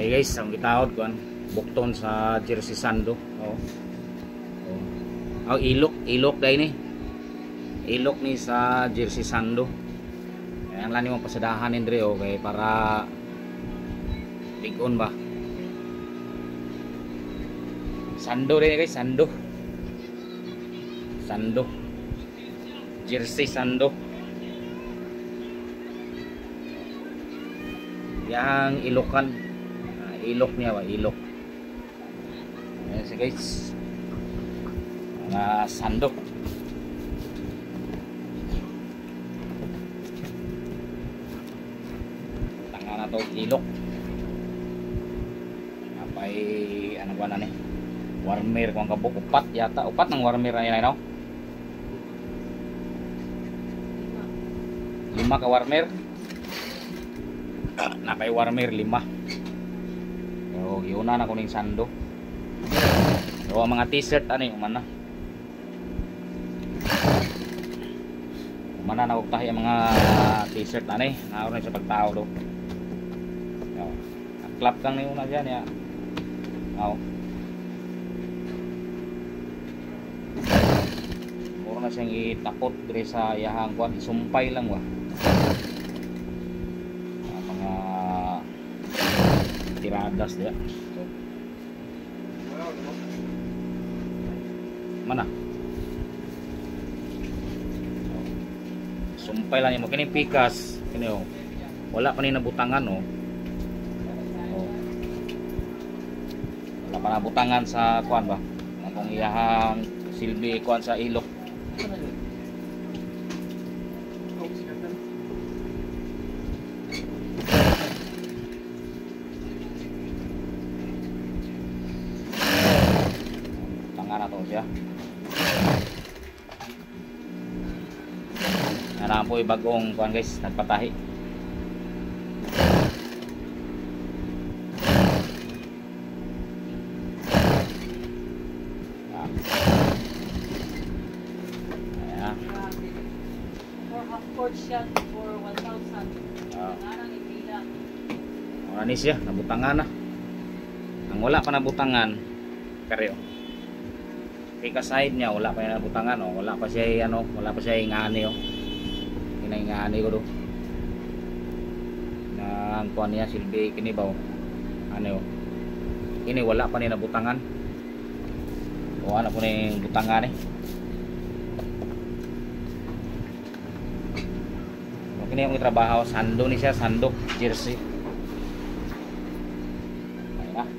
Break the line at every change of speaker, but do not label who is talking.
Hey guys, ang gitawad ko bukton sa jersey sando. Oh. Oh, ilok dai ni. Ilok ni sa jersey sando. Ang lani mo pasadahan indre okay para big-on ba. Sando rin guys, sando. Sando. Jersey sando. Yang ilokan. Ilok niya ba, ilok. Ayan siya guys. Mga sando. Tanga na to, ilok. Apay, ano ba na ni? Warmer kung kabuk, upat yata. Upat ng warmer na yun, no? 5 ka warmer. Napay warmer 5. So, yuna na kuning sando. So, mga t-shirt ano yung mana. Mana na tayo ang mga t-shirt ano eh. Naroon na sa pagtao do. So, clap kang na yun na dyan ya. Oh. Muro na siyang itakot dire sa yahang kuan. Isumpay lang wa. Mga tiradas dia. So, mana? Sumpay lang yung kini pikas, kini oh. Wala pa ni nabutangan oh. Oh. Wala pa nabutangan sa kuan ba? Atong iyahang silbi kuan sa ilok. Na to siya. Naraan po bagong kuan guys, nagpatahi. Ayan.
For half court shot for 1,000.
Wala ni siya, nabutangan na. Ang wala pa nabutangan, karyo. Pika side niya wala pa yung nabutangan oh. Wala pa siya ano, wala pa siya ingani oh. Ingani ko do. Nang kuan niya silbi kini ba oh. Ano oh. Ini wala pa ni nabutangan. O ano po ni butangan eh. Kini yung trabaho sando ni siya, sando jersey. Ayun na.